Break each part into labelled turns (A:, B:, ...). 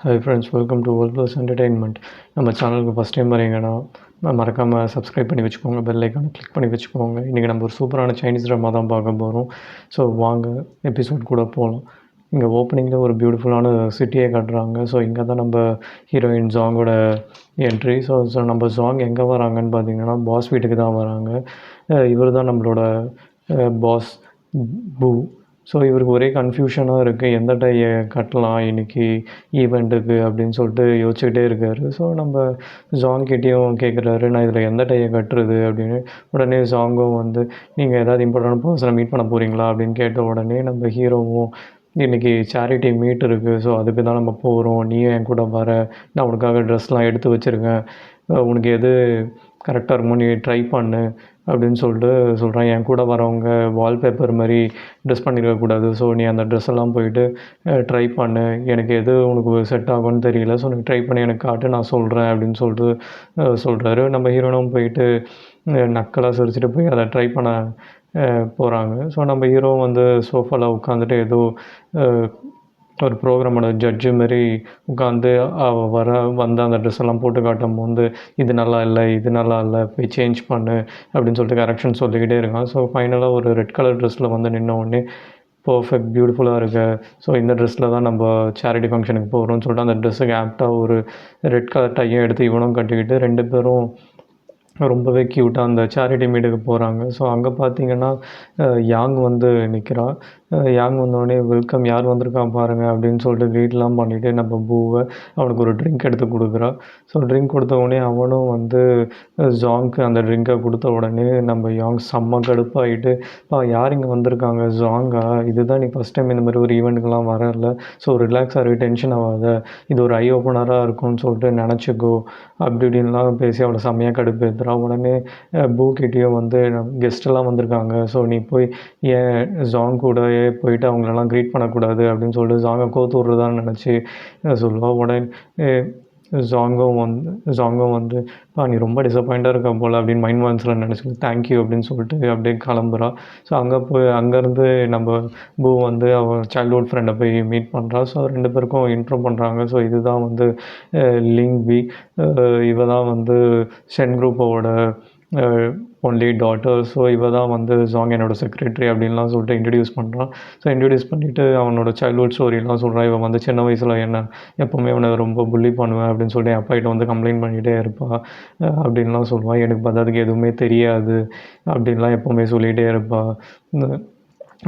A: Hi friends, welcome to world plus entertainment. நம்ம சேனலுக்கு first time வரீங்கன்னா மறக்காமல் சப்ஸ்கிரைப் பண்ணி வச்சுக்கோங்க, பெல் ஐக்கானை கிளிக் பண்ணி வச்சுக்கோங்க. இன்றைக்கி நம்ம ஒரு சூப்பரான சைனீஸ் ட்ராமா தான் பார்க்க போகிறோம். ஸோ வாங்க எபிசோட் கூட போகலாம். இங்கே ஓப்பனிங்கில் ஒரு பியூட்டிஃபுல்லான சிட்டியை காட்டுறாங்க. ஸோ இங்கே தான் நம்ம ஹீரோயின் ஜாங்கோட என்ட்ரி. ஸோ நம்ம ஜாங் எங்கே வராங்கன்னு பார்த்தீங்கன்னா பாஸ் வீட்டுக்கு தான் வராங்க. இவர் தான் நம்மளோட பாஸ் பூ. ஸோ இவருக்கு ஒரே கன்ஃபியூஷனாக இருக்குது, எந்த டையை கட்டலாம் இன்றைக்கி ஈவெண்ட்டுக்கு அப்படின்னு சொல்லிட்டு யோசிச்சுக்கிட்டே இருக்கார். ஸோ நம்ம ஜாங்கிட்டேயும் கேட்குறாரு, நான் இதில் எந்த டையை கட்டுறது அப்படின்னு. உடனே ஜாங்கும் வந்து நீங்கள் ஏதாவது இம்பார்ட்டன்ட் பர்சனை மீட் பண்ண போகிறீங்களா அப்படின்னு கேட்ட உடனே நம்ம ஹீரோவும் இன்றைக்கி சேரிட்டி மீட் இருக்குது, ஸோ அதுக்கு தான் நம்ம போகிறோம், நீயும் என் கூட வர, நான் உனக்காக ட்ரெஸ்லாம் எடுத்து வச்சுருக்கேன், உனக்கு எது கரெக்டாக இருக்குமோ நீ ட்ரை பண்ணு அப்படின்னு சொல்லிட்டு சொல்கிறேன். என் கூட வரவங்க வால்பேப்பர் மாதிரி ட்ரெஸ் பண்ணியிருக்கக்கூடாது, ஸோ நீ அந்த ட்ரெஸ்ஸெல்லாம் போயிட்டு ட்ரை பண்ணு, எனக்கு எது உனக்கு செட் ஆகும்னு தெரியல, ஸோ நீ ட்ரை பண்ணி எனக்கு காட்டு, நான் சொல்கிறேன் அப்படின்னு சொல்லிட்டு சொல்கிறாரு. நம்ம ஹீரோனும் போயிட்டு நக்கலாக சிரிச்சுட்டு போய் அதை ட்ரை பண்ண போகிறாங்க. ஸோ நம்ம ஹீரோ வந்து சோஃபாவில் உட்காந்துட்டு ஏதோ ஒரு ப்ரோக்ராமோட ஜட்ஜு மாரி உட்காந்து வந்த அந்த ட்ரெஸ்ஸெல்லாம் போட்டு காட்டும் போது இது நல்லா இல்லை, இது நல்லா இல்லை, போய் சேஞ்ச் பண்ணு அப்படின்னு சொல்லிட்டு கரெக்ஷன் சொல்லிக்கிட்டே இருக்கான். ஸோ ஃபைனலாக ஒரு ரெட் கலர் ட்ரெஸ்ஸில் வந்து நின்ன உடனே பர்ஃபெக்ட் பியூட்டிஃபுல்லாக இருக்கு, ஸோ இந்த ட்ரெஸ்ஸில் தான் நம்ம சேரிட்டி ஃபங்க்ஷனுக்கு போகிறோம்னு சொல்லிட்டு அந்த ட்ரெஸ்ஸுக்கு ஆப்டாக ஒரு ரெட் கலர் டையும் எடுத்து இவனும் கட்டிக்கிட்டு ரெண்டு பேரும் ரொம்பவே க்யூட்டாக அந்த சேரிட்டி மீட்டுக்கு போகிறாங்க. ஸோ அங்கே பார்த்தீங்கன்னா யாங் வந்து நிற்கிறா. யாங் வந்தோடனே வெல்கம், யார் வந்திருக்கான் பாருங்கள் அப்படின்னு சொல்லிட்டு க்ரீட்லாம் பண்ணிவிட்டு நம்ம பூவை அவனுக்கு ஒரு ட்ரிங்க் எடுத்து கொடுக்குறா. ஸோ ட்ரிங்க் கொடுத்த உடனே அவனும் வந்து ஜாங்க்கு அந்த ட்ரிங்கை கொடுத்த உடனே நம்ம யாங் செம்ம கடுப்பாகிட்டு, யார் இங்கே வந்திருக்காங்க, ஜாங்கா, இதுதான் நீ ஃபஸ்ட் டைம் இந்த மாதிரி ஒரு ஈவெண்ட்டுக்கெலாம் வரல, ஸோ ரிலாக்ஸாக இருக்கு, டென்ஷன் ஆகாத, இது ஒரு ஐ ஓப்பனராக இருக்கும்னு சொல்லிட்டு நினச்சிக்கோ அப்படி இப்படின்லாம் பேசி அவளை செம்மையாக கடுப்பேற்றுறா. உடனே பூக்கிட்டேயும் வந்து கெஸ்ட்டெல்லாம் வந்திருக்காங்க, ஸோ நீ போய் ஏன் ஜாங் கூடயே போயிட்டு அவங்களெல்லாம் க்ரீட் பண்ணக்கூடாது அப்படின்னு சொல்லிட்டு ஜாங்கை கோத்து விட்றதான்னு நினச்சி சொல்லுவாள். உடனே ஜாங்கும் வந்து நீ ரொம்ப டிசப்பாயிண்ட்டாக இருக்க போல் அப்படின்னு மைண்ட் வான்ஸில் நினச்சிக்கிட்டு தேங்க்யூ அப்படின்னு சொல்லிட்டு அப்படியே கிளம்புறா. ஸோ அங்கேருந்து நம்ம பூ வந்து அவள் சைல்ட்ஹுட் ஃப்ரெண்டை போய் மீட் பண்ணுறா. ஸோ ரெண்டு பேருக்கும் இன்ட்ரோ பண்ணுறாங்க. ஸோ இதுதான் வந்து லிங் பி, இவ தான் வந்து ஷென் குரூப்போட ஒன்லி டாட்டர். ஸோ இவ தான் வந்து ஜாங் என்னோடய செக்ரட்டரி அப்படின்லாம் சொல்லிட்டு இன்ட்ரடியூஸ் பண்ணுறான். ஸோ இன்ட்ரடியூஸ் பண்ணிவிட்டு அவனோட சைல்ட்ஹுட் ஸ்டோரிலாம் சொல்கிறான். இவன் வந்து சின்ன வயசில் என்ன எப்போவுமே அவனை ரொம்ப புள்ளி பண்ணுவேன் அப்படின்னு சொல்லிட்டு என் அப்பாகிட்ட வந்து கம்ப்ளைண்ட் பண்ணிகிட்டே இருப்பாள் அப்படின்லாம் சொல்லுவான். எனக்கு பார்த்ததுக்கு எதுவுமே தெரியாது அப்படின்லாம் எப்போவுமே சொல்லிகிட்டே இருப்பாள்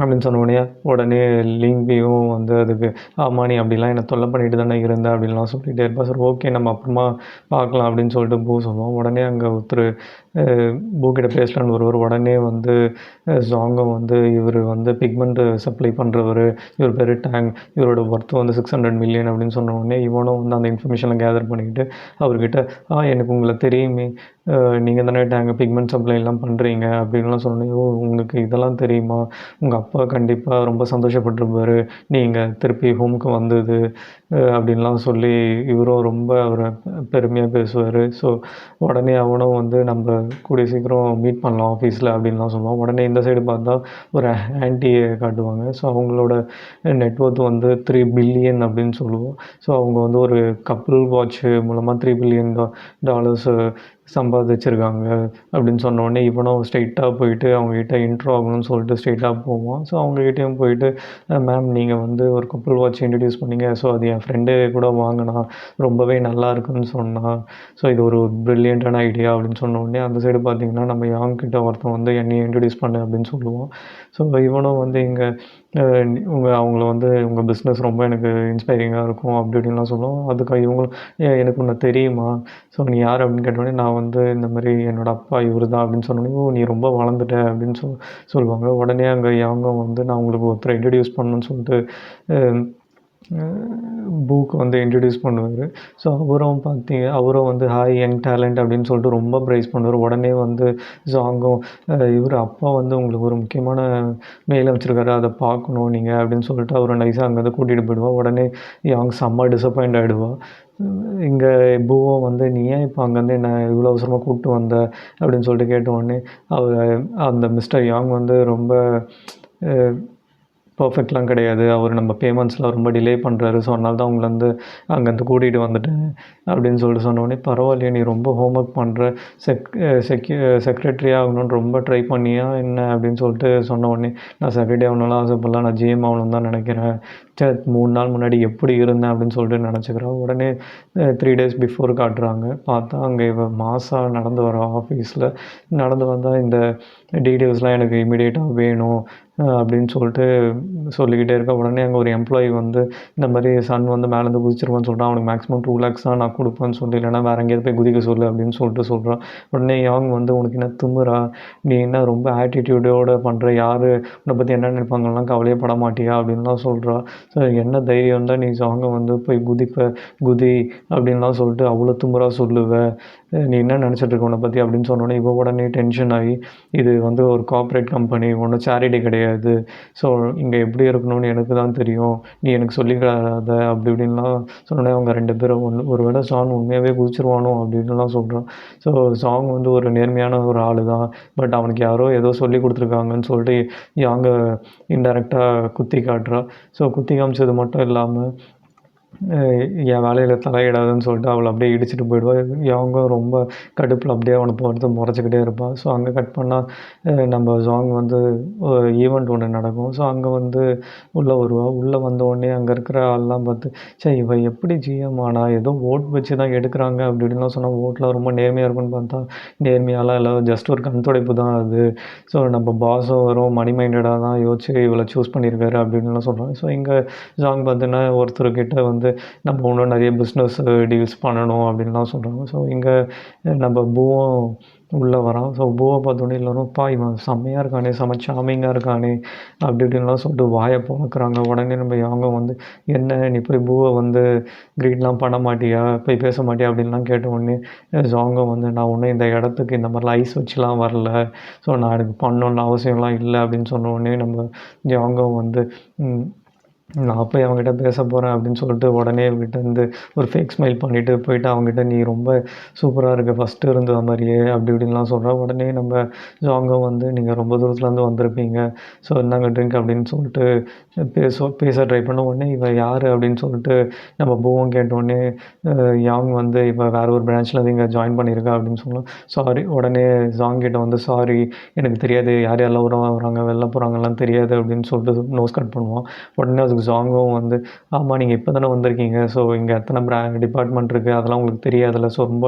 A: அப்படின்னு உடனே லிங்கியும் வந்து அதுக்கு ஆமாம் நீ அப்படிலாம் என்னை தொல்லை பண்ணிட்டு தானே இருந்தேன் அப்படின்லாம் சொல்லிகிட்டே இருப்பா. சார் ஓகே நம்ம அப்புறமா பார்க்கலாம் அப்படின்னு சொல்லிட்டு பூ சொல்லுவோம். உடனே அங்கே ஒருத்தர் பூக்கிட்ட பேசலான்னு வருவார். உடனே வந்து ஜாங்கும் வந்து இவர் வந்து பிக்மெண்ட்டு சப்ளை பண்ணுறவர், இவர் பேர் டேங், இவரோட ஒர்த்து வந்து 600 மில்லியன் அப்படின்னு சொன்ன உடனே இவனும் வந்து அந்த இன்ஃபர்மேஷனை கேதர் பண்ணிக்கிட்டு அவர்கிட்ட எனக்கு உங்களை தெரியுமே, நீங்கள் தானே டேங்க் பிக்மெண்ட் சப்ளைலாம் பண்ணுறீங்க அப்படின்லாம் சொன்னேன். உங்களுக்கு இதெல்லாம் தெரியுமா, உங்கள் அப்பா கண்டிப்பாக ரொம்ப சந்தோஷப்பட்டிருப்பார் நீங்கள் திருப்பி ஹோமுக்கு வந்தது அப்படின்லாம் சொல்லி இவரும் ரொம்ப அவரை பெருமையாக பேசுவார். ஸோ உடனே அவனும் வந்து நம்ம கூடிய சீக்கிரம் மீட் பண்ணலாம் ஆஃபீஸில் அப்படின்லாம் சொல்லுவான். உடனே இந்த சைடு பார்த்தா ஒரு ஆன்ட்டியை காட்டுவாங்க. ஸோ அவங்களோட நெட்ஒர்த் வந்து 3 பில்லியன் அப்படின்னு சொல்லுவோம். ஸோ அவங்க வந்து ஒரு கப்புள் வாட்ச்சு மூலமாக $3 பில்லியன் சம்பாதிச்சிருக்காங்க அப்படின்னு சொன்னோடனே இவனும் ஸ்ட்ரெயிட்டாக போயிட்டு அவங்ககிட்ட இன்ட்ரோ ஆகணும்னு சொல்லிட்டு ஸ்ட்ரெயிட்டாக போவான். ஸோ அவங்ககிட்டையும் போயிட்டு மேம் நீங்கள் வந்து ஒரு கப்புள் வாட்ச் இன்ட்ரடியூஸ் பண்ணீங்க, ஸோ அது என் ஃப்ரெண்டு கூட வாங்கினா ரொம்பவே நல்லா இருக்குன்னு சொன்னான், ஸோ இது ஒரு ப்ரில்லியண்ட்டான ஐடியா அப்படின்னு சொன்னோடனே அந்த சைடு பார்த்திங்கன்னா நம்ம யாங்கிட்ட ஒருத்தன் வந்து என்னையும் இன்ட்ரடியூஸ் பண்ணு அப்படின்னு சொல்லுவான். ஸோ இவனும் வந்து இங்கே அவங்கள வந்து உங்கள் பிஸ்னஸ் ரொம்ப எனக்கு இன்ஸ்பைரிங்காக இருக்கும் அப்படி இப்படின்லாம் சொல்லுவோம். அதுக்கு இவங்களும் எனக்கு உன்னை தெரியுமா, ஸோ நீ யார் அப்படின்னு கேட்டோடனே நான் வந்து இந்த மாதிரி என்னோடய அப்பா இவர் தான் அப்படின்னு சொன்னோடனே நீ ரொம்ப வளர்ந்துட்ட அப்படின்னு சொல்லுவாங்க. உடனே அங்கே யாங்க வந்து நான் உங்களுக்கு ஒருத்தரை இன்ட்ரடியூஸ் பண்ணணுன்னு சொல்லிட்டு பூக்கு வந்து இன்ட்ரடியூஸ் பண்ணுவார். ஸோ அவரும் வந்து ஹாய் யங் டேலண்ட் அப்படின்னு சொல்லிட்டு ரொம்ப ப்ரைஸ் பண்ணுவார். உடனே வந்து ஜாங்கும் இவர் அப்பா வந்து உங்களுக்கு ஒரு முக்கியமான மெயில் அமைச்சிருக்காரு, அதை பார்க்கணும் நீங்கள் அப்படின்னு சொல்லிட்டு அவரை நைஸாக அங்கேருந்து கூட்டிகிட்டு போயிடுவா. உடனே யாங் செம்ம டிசப்பாயிண்ட் ஆகிடுவா. இங்கே பூவும் வந்து நீ ஏன் இப்போ அங்கேருந்து என்ன இவ்வளோ அவசரமாக கூப்பிட்டு வந்த அப்படின்னு சொல்லிட்டு கேட்ட உடனே அந்த மிஸ்டர் யாங் வந்து ரொம்ப பர்ஃபெக்ட்லாம் கிடையாது. அவர் நம்ம பேமெண்ட்ஸ்லாம் ரொம்ப டிலே பண்ணுறாரு. ஸோ அதனால தான் உங்கள வந்து அங்கேருந்து கூட்டிகிட்டு வந்துட்டேன் அப்படின்னு சொல்லிட்டு சொன்னோடனே, பரவாயில்லையே நீ ரொம்ப ஹோம் ஒர்க் பண்ணுற, செக் செக்யூ செக்ரட்டரி ஆகணும்னு ரொம்ப ட்ரை பண்ணியா என்ன அப்படின்னு சொல்லிட்டு சொன்ன உடனே, நான் செக்ரட்டரி ஆகணும்லாம் ஆசைப்படல, நான் ஜிஎம் ஆகணும்னு தான் நினைக்கிறேன். 3 நாள் முன்னாடி எப்படி இருந்தேன் அப்படின்னு சொல்லிட்டு நினச்சிக்கிறா. உடனே 3 டேஸ் பிஃபோர் காட்டுறாங்க. பார்த்தா அங்கே இவ மாசா நடந்து வரா ஆஃபீஸில். நடந்து வந்தா இந்த டீட்டெயில்ஸ்லாம் எனக்கு இமிடியேட்டாக வேணும் அப்படின்னு சொல்லிட்டு சொல்லிக்கிட்டே இருக்கா. உடனே அங்கே ஒரு எம்ப்ளாயி வந்து இந்த மாதிரி சன் வந்து மேலேருந்து குதிச்சிருவான்னு சொல்லிட்டான். அவனுக்கு மேக்ஸிமம் 2 lakhs தான் நான் கொடுப்பேன்னு சொல்லி, இல்லைனா வேறு எங்கேயாவது போய் குதிக்க சொல்லு அப்படின்னு சொல்லிட்டு சொல்கிறான். உடனே யாங் வந்து உனக்கு என்ன திமிரா, நீ என்ன ரொம்ப ஆட்டிடியூடோடு பண்ணுற, யார் உன்னை பற்றி என்ன நினைப்பாங்கலாம் கவலையே பட மாட்டியா அப்படின்லாம் சொல்கிறா. ஸோ என்ன தைரியம் தான் நீ சாங்கை வந்து போய் குதி அப்படின்லாம் சொல்லிட்டு அவ்வளோ திமிரா சொல்லுவ, நீ என்ன நினச்சிட்டு இருக்க உன்னை பற்றி அப்படின்னு சொன்னோன்னே இவ உடனே டென்ஷன் ஆகி, இது வந்து ஒரு கார்ப்பரேட் கம்பெனி, ஒன்றும் சேரிட்டி கிடையாது, ஸோ இங்கே எப்படி இருக்கணும்னு எனக்கு தான் தெரியும், நீ எனக்கு சொல்லிக்கிறாத அப்படி இப்படின்லாம் சொன்னோன்னே அவங்க 2 பேரும் ஒரு வேளை சாங் உண்மையாகவே குதிச்சிருவானோ அப்படின்லாம் சொல்கிறான். ஸோ சாங் வந்து ஒரு நேர்மையான ஒரு ஆள் தான், பட் அவனுக்கு யாரோ ஏதோ சொல்லி கொடுத்துருக்காங்கன்னு சொல்லிட்டு யாங்க இன்டெரக்டாக குத்தி காட்டுறா. ஸோ குத்தி காமிச்சது மட்டும் இல்லாமல் என் வேலையில் தலையிடாதுன்னு சொல்லிட்டு அவளை அப்படியே இடிச்சிட்டு போயிடுவா. அவங்க ரொம்ப கடுப்பில் அப்படியே அவனை பார்த்து முறைச்சிக்கிட்டே இருப்பாள். ஸோ அங்கே கட் பண்ணால் நம்ம சாங் வந்து ஈவெண்ட் ஒன்று நடக்கும். ஸோ அங்கே வந்து உள்ளே வருவாள். உள்ளே வந்தோடனே அங்கே இருக்கிற ஆள்லாம் பார்த்து, சரி இவ எப்படி ஜிஎம் ஆனா, ஏதோ ஓட் வச்சு தான் எடுக்கிறாங்க அப்படி இப்படின்லாம் சொன்னால், ஓட்லாம் ரொம்ப நேர்மையாக இருக்குன்னு பார்த்தா நேர்மையாலாம் இல்லை, ஜஸ்ட் ஒரு கண் துடைப்பு தான் அது. ஸோ நம்ம பாஸும் வரும் மணி மைண்டடாக தான் யோசிச்சு இவளை சூஸ் பண்ணியிருக்காரு அப்படின்லாம் சொல்கிறாங்க. ஸோ இங்கே சாங் பார்த்தீங்கன்னா ஒருத்தர்கிட்ட வந்து நம்ம இன்னும் நிறைய பிஸ்னஸ் டீல்ஸ் பண்ணணும் அப்படின்லாம் சொல்கிறாங்க. ஸோ இங்கே நம்ம பூவும் உள்ளே வரான். ஸோ பூவை பார்த்தோன்னே எல்லோரும் இவன் செம்மையாக இருக்கானே, செம்ம சாமிங்காக இருக்கானே அப்படி இப்படின்லாம் சொல்லிட்டு வாயை பார்க்குறாங்க. உடனே நம்ம யாங்க வந்து, என்ன நீ போய் பூவை வந்து க்ரீட்லாம் பண்ண மாட்டியா, போய் பேச மாட்டியா அப்படின்லாம் கேட்ட உடனே ஜாங்கும் வந்து, நான் ஒன்றும் இந்த இடத்துக்கு இந்த மாதிரிலாம் ஐஸ் வச்சுலாம் வரல, ஸோ நான் எனக்கு பண்ணணுன்னு அவசியம்லாம் இல்லை அப்படின்னு சொன்ன உடனே நம்ம ஜாங்கும் வந்து நான் போய் அவங்ககிட்ட பேச போகிறேன் அப்படின்னு சொல்லிட்டு உடனே அவங்ககிட்ட வந்து ஒரு ஃபேக் ஸ்மைல் பண்ணிவிட்டு போயிட்டு அவங்ககிட்ட, நீ ரொம்ப சூப்பராக இருக்க ஃபஸ்ட்டு இருந்த மாதிரியே அப்படி இப்படின்லாம் சொல்கிறா. உடனே நம்ம ஜாங்கும் வந்து, நீங்கள் ரொம்ப தூரத்துலேருந்து வந்திருப்பீங்க, ஸோ இந்தாங்க ட்ரிங்க் அப்படின்னு சொல்லிட்டு பேச ட்ரை பண்ண உடனே இவன் யார் அப்படின்னு சொல்லிட்டு நம்ம பூவும் கேட்டோடனே யாங் வந்து இப்போ வேறு ஒரு பிரான்ச்சில் இங்கே ஜாயின் பண்ணியிருக்கா அப்படின்னு சொல்லலாம். சாரி, உடனே ஜாங் கிட்ட வந்து, சாரி எனக்கு தெரியாது யார் யாரெல்லாம் வராங்க வெளில போகிறாங்கலாம் தெரியாது அப்படின்னு சொல்லிட்டு நோஸ் கட் பண்ணுவான். உடனே அதுக்கு ஜாங்கும் வந்து, ஆமாம் நீங்கள் இப்போ தானே வந்திருக்கீங்க, ஸோ இங்கே எத்தனை டிபார்ட்மெண்ட் இருக்குது அதெல்லாம் உங்களுக்கு தெரியாதுல்ல, ஸோ ரொம்ப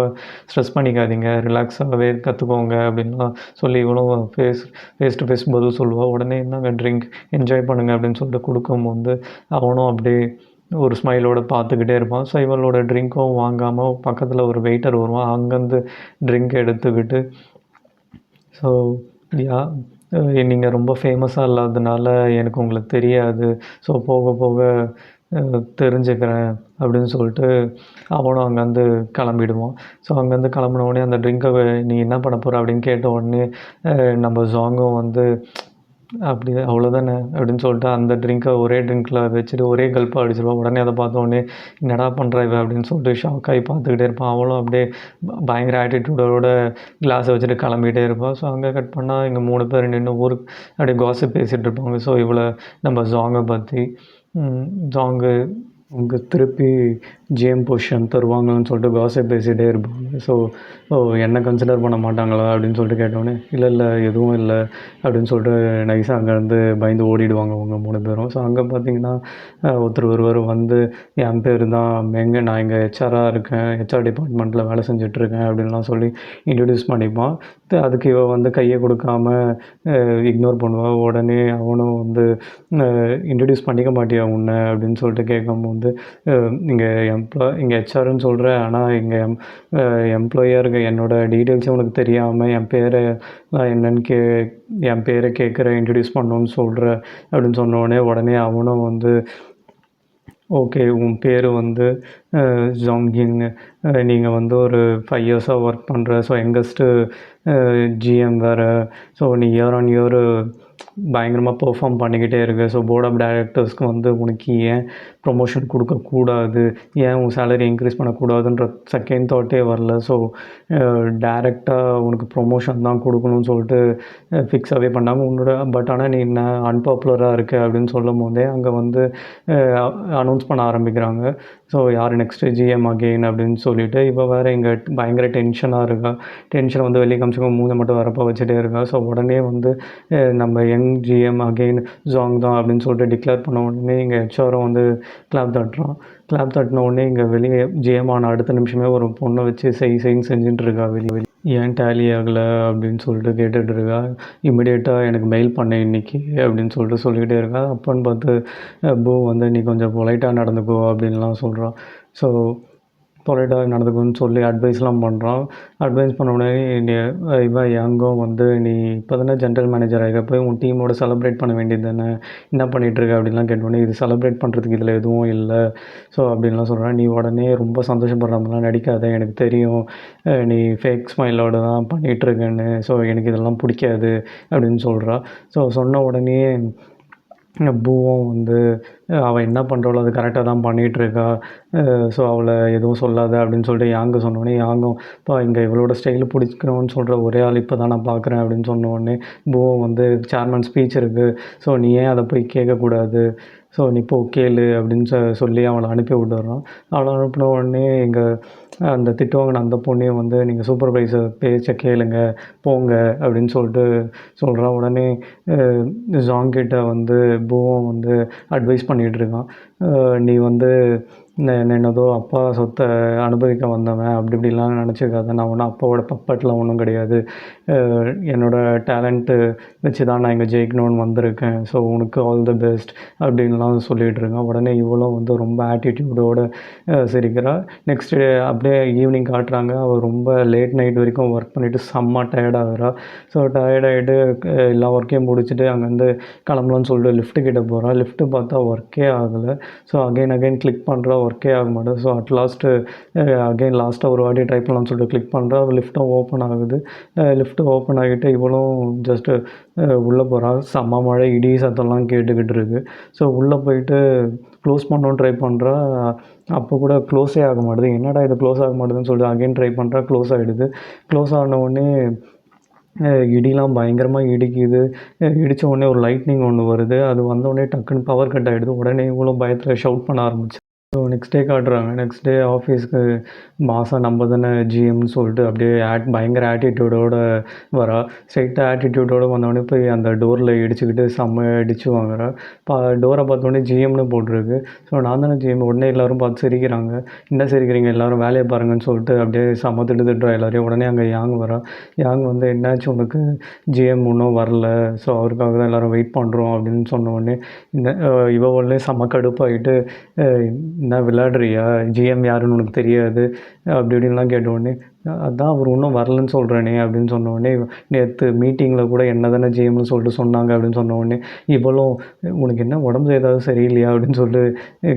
A: ஸ்ட்ரெஸ் பண்ணிக்காதீங்க, ரிலாக்ஸாகவே கற்றுக்கோங்க அப்படின்லாம் சொல்லி இவனும் ஃபேஸ் டு ஃபேஸ் பதில் சொல்லுவாள். உடனே என்னங்க ட்ரிங்க் என்ஜாய் பண்ணுங்கள் அப்படின்னு சொல்லிட்டு கொடுக்கும்போது அவனும் அப்படியே ஒரு ஸ்மைலோடு பார்த்துக்கிட்டே இருப்பான். ஸோ இவளோட ட்ரிங்க்கும் வாங்காமல் பக்கத்தில் ஒரு வெயிட்டர் வருவான். அங்கேருந்து ட்ரிங்க் எடுத்துக்கிட்டு, ஸோ யா நீங்கள் ரொம்ப ஃபேமஸாக இல்லாததுனால எனக்கு உங்களுக்கு தெரியாது, ஸோ போக போக தெரிஞ்சுக்கிறேன் அப்படின்னு சொல்லிட்டு அவனும் அங்கேருந்து கிளம்பிடுவான். ஸோ அங்கேருந்து கிளம்புன உடனே அந்த ட்ரிங்கை நீ என்ன பண்ண போகிற அப்படின்னு கேட்ட உடனே நம்ம ஜாங்கும் வந்து, அப்படி அவ்வளோதானே அப்படின்னு சொல்லிட்டு அந்த ட்ரிங்க்கை ஒரே ட்ரிங்க்கில் வச்சுட்டு ஒரே கல்ப்பாக அடிச்சிடுவான். உடனே அதை பார்த்தோன்னே என்னடா பண்ணுறா இவ அப்படின்னு சொல்லிட்டு ஷாக் ஆகி பார்த்துக்கிட்டே இருப்பான். அவளும் அப்படியே பயங்கர ஆட்டிடியூடோட கிளாஸை வச்சுட்டு கிளம்பிகிட்டே இருப்பாள். ஸோ அங்கே கட் பண்ணால் இங்கே 3 பேர் நின்று ஊருக்கு அப்படியே காசிப் பேசிகிட்டு இருப்பாங்க. ஸோ இவளை நம்ம ஜாங்கை பற்றி, ஜாங்கு அவங்க திருப்பி ஜிஎம் பொசிஷன் தருவாங்கன்னு சொல்லிட்டு காசிப் பேசிகிட்டே இருப்பாங்க. ஸோ என்ன கன்சிடர் பண்ண மாட்டாங்களா அப்படின்னு சொல்லிட்டு கேட்டோடனே, இல்லை எதுவும் இல்லை அப்படின்னு சொல்லிட்டு நைஸாக அங்கேருந்து பயந்து ஓடிடுவாங்க அவங்க 3 பேரும். ஸோ அங்கே பார்த்தீங்கன்னா ஒருவர் வந்து, என் பேர் தான் நான் இங்கே ஹெச்ஆராக இருக்கேன், ஹெச்ஆர் டிபார்ட்மெண்ட்டில் வேலை செஞ்சிட்ருக்கேன் அப்படின்லாம் சொல்லி இன்ட்ரடியூஸ் பண்ணிப்பான். அதுக்கு இவ வந்து கையை கொடுக்காம இக்னோர் பண்ணுவாள். உடனே அவனும் வந்து, இன்ட்ரடியூஸ் பண்ணிக்க மாட்டியா உன்னை அப்படின்னு சொல்லிட்டு கேட்கும்போது, இங்கே ஹெச்ஆர்னு சொல்கிறேன், ஆனால் இங்கே எம்ப்ளாயியாக இருக்க என்னோடய டீட்டெயில்ஸும் உனக்கு தெரியாமல் என் பேரை என்னன்னு என் பேரை கேட்குற, இன்ட்ரடியூஸ் பண்ணணுன்னு சொல்கிற அப்படின்னு சொன்னோடனே உடனே அவனும் வந்து, ஓகே உன் பேர் வந்து ஜாங்கின், நீங்கள் வந்து ஒரு 5 இயர்ஸாக ஒர்க் பண்ணுற, ஸோ யங்கஸ்ட்டு ஜிஎம் வேறு, ஸோ நீ இயர் ஆன் இயர் பயங்கரமாக பெர்ஃபார்ம் பண்ணிக்கிட்டே இருக்கு, ஸோ போர்ட் ஆஃப் டைரக்டர்ஸ்க்கு வந்து உனக்கு ஏன் ப்ரொமோஷன் கொடுக்கக்கூடாது, ஏன் உன் சேலரி இன்க்ரீஸ் பண்ணக்கூடாதுன்ற செகண்ட் தாட்டே வரல. ஸோ டைரெக்டாக உனக்கு ப்ரொமோஷன் தான் கொடுக்கணும்னு சொல்லிட்டு ஃபிக்ஸாகவே பண்ணாங்க. பட் ஆனால் நீ என்ன அன்பாப்புலராக இருக்க அப்படின்னு சொல்லும் போதே அங்கே வந்து அனௌன்ஸ் பண்ண ஆரம்பிக்கிறாங்க. ஸோ யார் நெக்ஸ்ட்டு ஜிஎம் அகெயின் அப்படின்னு சொல்லிட்டு, இப்போ வேறு இங்கே பயங்கர டென்ஷனாக இருக்கா. டென்ஷனை வந்து வெளியே காமிச்சிக்க மூஞ்சை மட்டும் வரப்போ வச்சுட்டே இருக்கா. ஸோ உடனே வந்து நம்ம யங் ஜிஎம் அகெயின் ஜாங் தான் அப்படின்னு சொல்லிட்டு டிக்ளேர் பண்ண உடனே இங்கே ஹெச்ஆரும் வந்து கிளாப் தட்டுறான். கிளாப் தட்டின உடனே இங்கே வெளியே ஜிஎம் ஆன அடுத்த நிமிஷமே ஒரு பொண்ணை வச்சு செய்ன்னு செஞ்சுட்டு இருக்கா வெளியே. ஏன் டேலி ஆகலை அப்படின்னு சொல்லிட்டு கேட்டுட்டு இருக்கா. இமிடியேட்டாக எனக்கு மெயில் பண்ணேன் இன்றைக்கி அப்படின்னு சொல்லிட்டு சொல்லிக்கிட்டே இருக்கா. அப்போன்னு பார்த்து பூ வந்து நீ கொஞ்சம் பொலைட்டாக நடந்துக்கோ அப்படின்லாம் சொல்கிறான். ஸோ பொலைட்டாக நடந்துக்குன்னு சொல்லி அட்வைஸ்லாம் பண்ணுறான். அட்வைஸ் பண்ண உடனே இவன் யங்கும் வந்து நீ இப்போ தானே ஜென்ரல் மேனேஜர் ஆகிற, போய் உன் டீமோட செலிப்ரேட் பண்ண வேண்டியது தானே, என்ன பண்ணிகிட்ருக்க அப்படின்லாம் கேட்டோடனே இது செலிப்ரேட் பண்ணுறதுக்கு இதில் எதுவும் இல்லை ஸோ அப்படின்லாம் சொல்கிறான். நீ உடனே ரொம்ப சந்தோஷப்படுற மாதிரிலாம் நடிக்காத, எனக்கு தெரியும் நீ ஃபேக் ஸ்மைலோடு தான் பண்ணிகிட்ருக்கேன்னு, ஸோ எனக்கு இதெல்லாம் பிடிக்காது அப்படின்னு சொல்கிறா. ஸோ சொன்ன உடனே பூவும் வந்து அவள் என்ன பண்ணுறாளோ அது கரெக்டாக தான் பண்ணிகிட்ருக்கா, ஸோ அவளை எதுவும் சொல்லாத அப்படின்னு சொல்லிட்டு யாங்கு சொன்னோடனே யாங்கும் இப்போ இங்கே இவளோட ஸ்டைலு பிடிக்கணும்னு சொல்கிற ஒரே ஆள் இப்போ தான் நான் பார்க்குறேன் அப்படின்னு சொன்ன உடனே பூவும் வந்து சேர்மன் ஸ்பீச் இருக்குது, ஸோ நீ ஏன் அதை போய் கேட்கக்கூடாது, ஸோ நீ போ கேளு அப்படின்னு சொல்லி அவளை அனுப்பி விட்டுறான். அவளை அனுப்பின உடனே இங்கே அந்த திட்டுவாங்கின அந்த பொண்ணையும் வந்து நீங்கள் சூப்பர்வைசர் பேச்சை கேளுங்க போங்க அப்படின்னு சொல்லிட்டு சொல்கிறான். உடனே ஜாங்கிட்ட வந்து பூவும் வந்து அட்வைஸ் பண்ணிகிட்ருக்கான். நீ வந்து என்னதோ அப்பா சொத்தை அனுபவிக்க வந்தவன் அப்படி இப்படிலாம் நினச்சிக்காத, நான் ஒன்றும் அப்பாவோட பப்பட்டில் ஒன்றும் கிடையாது, என்னோடய டேலண்ட்டு வச்சு தான் நான் இங்கே ஜெயிக்கணும்னு வந்திருக்கேன், ஸோ உனக்கு ஆல் தி பெஸ்ட் அப்படின்லாம் சொல்லிகிட்டு இருக்கேன். உடனே இவளும் வந்து ரொம்ப ஆட்டிடியூடோடு சிரிக்கிறா. நெக்ஸ்ட் டே அப்படியே ஈவினிங் காட்டுறாங்க. அவள் ரொம்ப லேட் நைட் வரைக்கும் ஒர்க் பண்ணிவிட்டு செம்ம டயர்டாகிறா. ஸோ டயர்டாகிட்டு எல்லா ஒர்க்கையும் முடிச்சுட்டு அங்கேருந்து கிளம்பலான்னு சொல்லிட்டு லிஃப்ட்டு கிட்டே போகிறா. லிஃப்ட்டு பார்த்தா ஒர்க்கே ஆகலை. ஸோ அகைன் கிளிக் பண்ணுறா, ஒர்க்கே ஆக மாட்டேன். ஸோ அட் லாஸ்ட்டாக ஒரு வாட்டி ட்ரை பண்ணலான்னு சொல்லிட்டு கிளிக் பண்ணுறா. லிஃப்ட்டும் ஓப்பன் ஆகுது. லிஃப்ட்டு ஓப்பன் ஆகிட்டு இவளும் ஜஸ்ட்டு உள்ளே போகிறா. செம்ம மழை, இடி சத்தம்லாம் கேட்டுக்கிட்டு இருக்குது. ஸோ உள்ளே போயிட்டு க்ளோஸ் பண்ணணும்னு ட்ரை பண்ணுறா. அப்போ கூட க்ளோஸே ஆக மாட்டுது. என்னடா இது க்ளோஸ் ஆக மாட்டுதுன்னு சொல்லிட்டு அகைன் ட்ரை பண்ணுறா. க்ளோஸ் ஆகிடுது. க்ளோஸ் ஆன உடனே இடிலாம் பயங்கரமாக இடிக்குது. இடித்த உடனே ஒரு லைட்னிங் ஒன்று வருது. அது வந்தோடனே டக்குன்னு பவர் கட் ஆகிடுது. உடனே இவ்வளோ பயத்தில் ஷவுட் பண்ண ஆரம்பிச்சு. ஸோ நெக்ஸ்ட் டே காட்டுறாங்க. நெக்ஸ்ட் டே ஆஃபீஸ்க்கு மாதம் நம்ம தானே ஜிஎம்னு சொல்லிட்டு அப்படியே பயங்கர ஆட்டிடியூடோடு வரா. ஸ்ட்ரைட்டாக ஆட்டிடியூடோடு வந்தோடனே போய் அந்த டோரில் இடிச்சுக்கிட்டு செம்ம இடிச்சு வாங்குறா. டோரை பார்த்தோன்னே ஜிஎம்னு போட்டிருக்கு. ஸோ நான் தானே ஜிஎம். உடனே எல்லோரும் பார்த்து சிரிக்கிறாங்க. என்ன சிரிக்கிறீங்க, எல்லோரும் வேலையை பாருங்கன்னு சொல்லிட்டு அப்படியே செம்ம திட்டுறா எல்லோரையும். உடனே அங்கே யாங் வரா. யாங் வந்து என்னாச்சு உனக்கு, ஜிஎம் இன்னும் வரல, ஸோ அவருக்காக தான் எல்லோரும் வெயிட் பண்ணுறோம் அப்படின்னு சொன்ன உடனே இந்த உடனே செம்ம கடுப்பாகிட்டு என்ன விளையாடுறியா, ஜிஎம் யாருன்னு உனக்கு தெரியாது அப்படி இப்படின்லாம் கேட்ட உடனே அதான் அவர் இன்னும் வரலன்னு சொல்கிறேனே அப்படின்னு சொன்ன உடனே நேற்று மீட்டிங்கில் கூட என்ன தானே ஜிஎம்னு சொல்லிட்டு சொன்னாங்க அப்படின்னு சொன்ன உடனே இவளும் உனக்கு என்ன உடம்பு ஏதாவது சரியில்லையா அப்படின்னு சொல்லிட்டு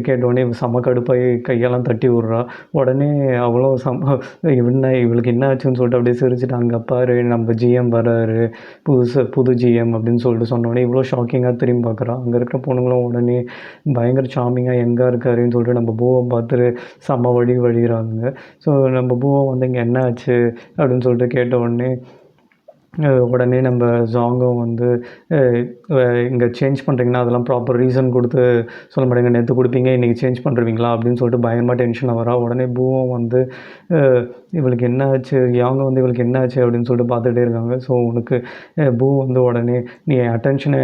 A: கேட்டோடனே செம்ம கடுப்பாகி கையெல்லாம் தட்டி விட்றா. உடனே அவளும் இவளுக்கு என்ன ஆச்சுன்னு சொல்லிட்டு அப்படியே சிரிச்சுட்டு அங்கே பாரு நம்ம ஜிஎம் வராரு, புது ஜிஎம் அப்படின்னு சொல்லிட்டு சொன்னோடனே இவ்வளோ ஷாக்கிங்காக திரும்பி பார்க்குறா. அங்கே இருக்கிற பொண்ணுங்களும் உடனே பயங்கர சாமிங்காக எங்கே இருக்காருன்னு சொல்லிட்டு நம்ம பூவை பார்த்துட்டு செம்ம வழிகிறாங்க. ஸோ நம்ம பூவை வந்து இங்கே என்ன ஆச்சு அப்படின்னு சொல்லிட்டு கேட்ட உடனே நம்ம ஜாங்கும் வந்து இங்கே சேஞ்ச் பண்ணுறீங்கன்னா அதெல்லாம் ப்ராப்பர் ரீசன் கொடுத்து சொல்ல மாட்டேங்க, நேற்று கொடுப்பீங்க இன்றைக்கி சேஞ்ச் பண்ணுறீங்களா அப்படின்னு சொல்லிட்டு பயங்கரமாக டென்ஷனாக வரா. உடனே பூவும் வந்து இவளுக்கு என்ன ஆச்சு, யாங்க வந்து இவளுக்கு என்ன ஆச்சு அப்படின்னு சொல்லிட்டு பார்த்துட்டே இருக்காங்க. ஸோ உனக்கு பூ வந்து உடனே நீ அட்டென்ஷனை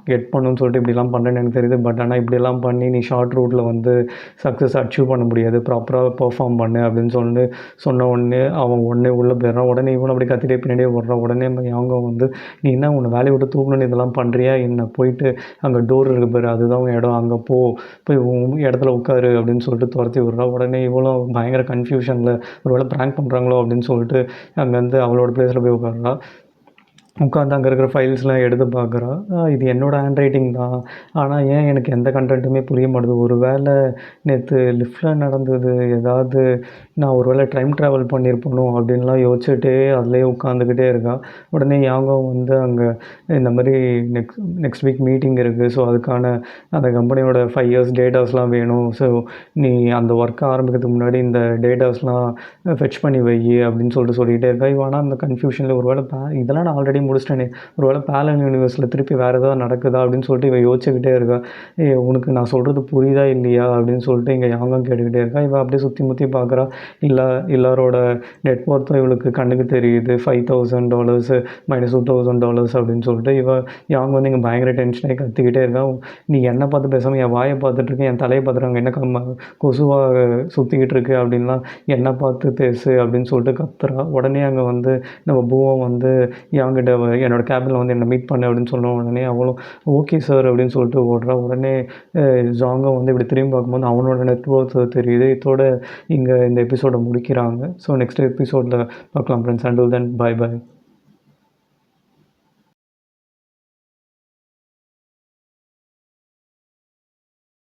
A: கெட் பண்ணணும்னு சொல்லிட்டு இப்படிலாம் பண்ணுறேன்னு எனக்கு தெரியுது, பட் ஆனால் இப்படிலாம் பண்ணி நீ ஷார்ட் ரூட்டில் வந்து சக்ஸஸ் அச்சீவ் பண்ண முடியாது, ப்ராப்பராக பெர்ஃபார்ம் பண்ணு அப்படின்னு சொல்லிட்டு சொன்ன உடனே அவன் உடனே உள்ளே போயிடுறான். உடனே இவன் அப்படி கத்திட்டே பின்னாடியே வர்றான். உடனே அவங்க வந்து நீ என்ன உன்னை வேலையை விட்டு தூக்கணும்னு இதெல்லாம் பண்ணுறியா என்ன, போயிட்டு அங்கே டோர் இருக்கு பாரு அதுதான் உன் இடம், அங்கே போய் உன் இடத்துல உட்காரு அப்படின்னு சொல்லிட்டு துரத்தி விட்றா. உடனே இவ்வளோ பயங்கர கன்ஃபியூஷனில் ஒரு வேளை ப்ராங்க் பண்ணுறாங்களோ அப்படின்னு சொல்லிட்டு அங்கேருந்து அவளோட பிளேஸில் போய் உட்கார்றா. உட்காந்து அங்கே இருக்கிற ஃபைல்ஸ்லாம் எடுத்து பார்க்குறா. இது என்னோட ஹேண்ட் ரைட்டிங் தான். ஆனா ஏன் எனக்கு எந்த கன்டென்ட்டுமே புரிய மாட்டுது. ஒரு வேளை நேத்து லிஃப்ட்ல நடந்தது ஏதாவது நான் ஒரு வேளை டைம் ட்ராவல் பண்ணியிருப்பனோ அப்படின்லாம் யோசிச்சுட்டே அதிலேயே உட்காந்துக்கிட்டே இருக்கா. உடனே யாங்கோ வந்து அங்கே இந்த மாரி நெக்ஸ்ட் வீக் மீட்டிங் இருக்குது. ஸோ அதுக்கான அந்த கம்பெனியோட 5 இயர்ஸ் டேட்டாஸ்லாம் வேணும். ஸோ நீ அந்த ஒர்க்கை ஆரம்பிக்கிறதுக்கு முன்னாடி இந்த டேட்டாஸ்லாம் ஃபெட்ச் பண்ணி வை அப்படின்னு சொல்லிக்கிட்டே இருக்கா. இவ ஆனா அந்த கன்ஃப்யூஷனில் ஒரு வேளை இதெல்லாம் நான் ஆல்ரெடி முடிச்சிட்டேனே. ஒரு வேளை பேலன் யூனிவர்ஸில் திருப்பி வேறு ஏதாவது நடக்குதா அப்படின்னு சொல்லிட்டு இவ யோசிச்சுக்கிட்டே இருக்கா. உனக்கு நான் சொல்கிறது புரியுதா இல்லையா அப்படின்னு சொல்லிட்டு இங்கே யாங்கம் கேட்டுக்கிட்டே இருக்கா. இவ அப்படியே சுற்றி முற்றி பார்க்குறா. எல்லாரோட நெட்ஒர்த்தும் இவளுக்கு கண்ணுக்கு தெரியுது. $5,000 -$2,000 அப்படின்னு சொல்லிட்டு யாங் வந்து இங்கே பயங்கர டென்ஷனாகி கத்திக்கிட்டே இருக்கா. நீ என்னை பார்த்து பேசாமல் என் வாயை பார்த்துட்ருக்க, என் தலையை பார்த்துருக்காங்க என்ன கொசுவாக சுற்றிக்கிட்டு இருக்கு அப்படின்லாம் என்னை பார்த்து பேசு அப்படின்னு சொல்லிட்டு கத்துறா. உடனே அங்கே வந்து நம்ம பூவம் வந்து யாங்கிட்ட என்னோட கேபினில் வந்து என்னை மீட் பண்ணு அப்படின்னு சொன்ன உடனே அவளும் ஓகே சார் அப்படின்னு சொல்லிட்டு ஓடுறா. உடனே ஜாங்கம் வந்து இப்படி திரும்பி பார்க்கும்போது அவனோட நெட்ஒர்க் தெரியுது. இதோட இங்கே இந்த எபிசோடை முடிக்கிறாங்க. ஸோ நெக்ஸ்ட் எபிசோடில் பார்க்கலாம் friends. Until then bye by.